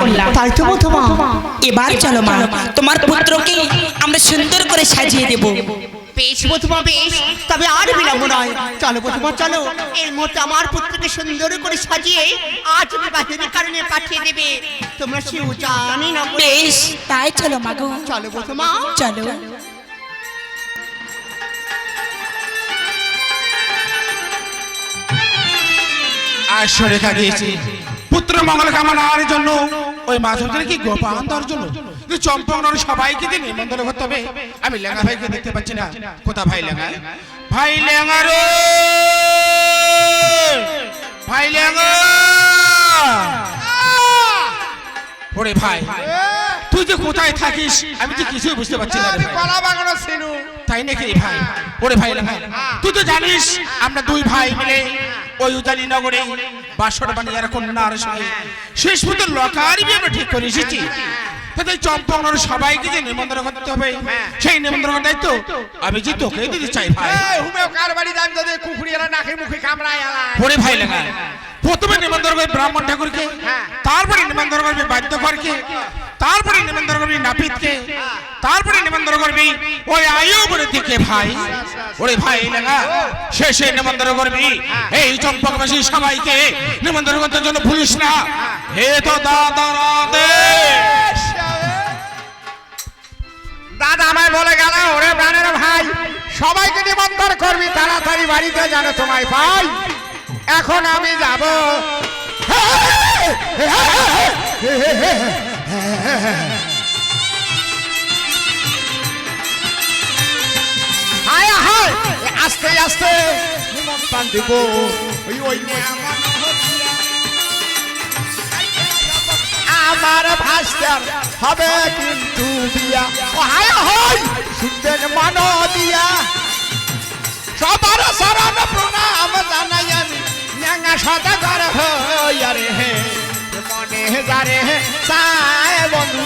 করলাম। তাই তো বধূমা। এবার চলো মা, তোমার পুত্রকে আমরা সুন্দর করে সাজিয়ে দেব। বেশ বধূমা বেশ, তবে আর বিলম্ব নয়, চলো বধূমা চলো। এই মুহূর্তে আমার পুত্রকে সুন্দর করে সাজিয়ে আজ বিবাহের কারণে পাঠিয়ে দেবে তোমরা সেও জানি না। বেশ তাই চলো মা গো, চলো বধূমা চলো। আসরে কাটিয়েছি পুত্র মঙ্গল কামনার জন্য ওই মাঝে কি গোপান দেওয়ার জন্য চম্পকনগর সবাইকে যে নিমন্ত্রণ করতে হবে। আমি লেঙ্গা ভাইকে দেখতে পাচ্ছি না, কোথা ভাই লেঙ্গা? ভাই লেঙ্গা রে, ভাই লেঙ্গা। ওরে ভাই তুই যে কোথায় থাকিস আমি তো কিছুই বুঝতে পারছি না রে ভাই। তাই নাকি ভাই? ওরে ভাই লেঙ্গা, তুই তো জানিস আমরা দুই ভাই মিলে ওই উজানি নগরে বাসর বানিয়ার কন্যার সঙ্গে শেষ পর্যন্ত লকারি আমরা ঠিক করে এসেছি। তাই চম্পকনগর সবাইকে যে নিমন্ত্রণ করতে হবে সেই নিমন্ত্রণের দায়িত্ব আমি যে তোকে দিতে চাই ভাই। ওরে ভাই লেঙ্গা, প্রথমে নিমন্ত্রণ করবে ব্রাহ্মণ ঠাকুরকে, তারপরে নিমন্ত্রণ করবে বাদ্যকরকে, তারপরে নিমন্ত্রণ করবি নাপিতকে, তারপরে নিমন্ত্রণ করবি ওই আয়ুবরের দিকে ভাই। ওরে ভাই লেঙ্গা, শেষে নিমন্ত্রণ করবি এই চম্পকবাসী সবাইকে নিমন্ত্রণ করতে জন্য ভুলিস না। হে তো দাদা রাধে। দাদা আমায় বলে গেল, ওরে প্রাণের ভাই সবাইকে নিমন্ত্রণ করবি, তাড়াতাড়ি বাড়িতে জানো তোমায় ভাই। এখন আমি যাব। হায় হায় আস্তে আস্তে নিমন্ত্রণ দিব। আমার ভাস্কর হবে কিন্তু বিয়া। হায় হায় সুন্দর মান দিয়া সবার শরণ প্রণাম জানাই আমি। ন্যাঙা সদাগর হইয়ারে হে মনে যারে চায় বন্ধু।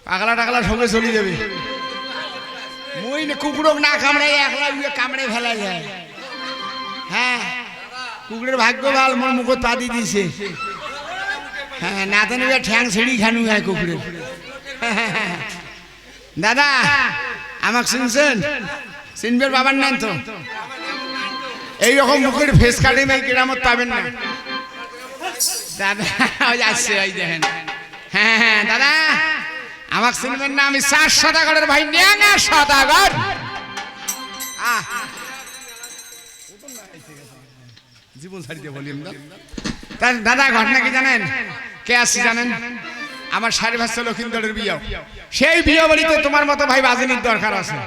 পাগলা টাগলা সঙ্গে চলে যাবে। মই কুকুরক না কামড়ে একলা কামড়ে ফেলা যায়। হ্যাঁ কুকুরের ভাগ্য ভাল, মোর মুখ তাদি দিছে। হ্যাঁ না তো নেবে ঠ্যাং ছেড়ি খানু হয় কুকুরের। দাদা আমাকে চিনছেন? চিনবেন বাবার নাম তো? এইরকম মুখের ফেস কাটে নাই কেরামত পাবেন না দাদা। ওই আসছে ওই দেখেন। হ্যাঁ হ্যাঁ দাদা আমাকে চিনবেন না? আমি 4 সদাগরের ভাই ন্যাঙা সদাগর। জীবন ছাড়িতে বলিম দাদা। ঘটনা কি জানেন? কে আসছে জানেন? আমার সারি ভাষ্য লক্ষিন্দরের বিয়ে। সেই বিয়ে বাড়িতে তোমার মতো ভাই বাজিনীর দরকার আছে।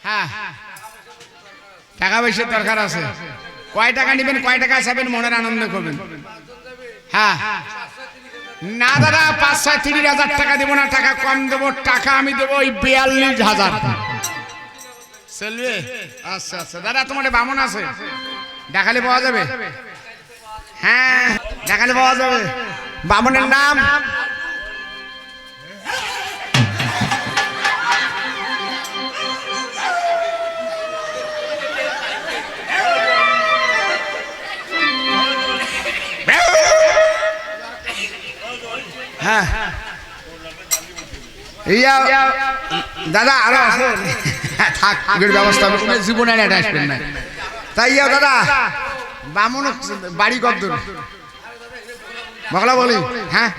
হ্যাঁ টাকা পয়সার দরকার আছে। কয় টাকা নেবেন, কয় টাকা চাবেন, মনের আনন্দ করবেন। হ্যাঁ না দাদা 5-6-30,000 টাকা দেবো না, টাকা কম দেবো। টাকা আমি দেবো ওই 42,000 চলবে? আচ্ছা আচ্ছা দাদা তোমার বামন আছে, দেখালে পাওয়া যাবে? হ্যাঁ দেখালে পাওয়া যাবে। বামনের নাম হ্যাঁ দাদা আরো আছে। থাক ব্যবস্থা জীবনে আসবেন না। তাই দাদা বামন বাড়ি কত দূর বগলা বলি? হ্যাঁ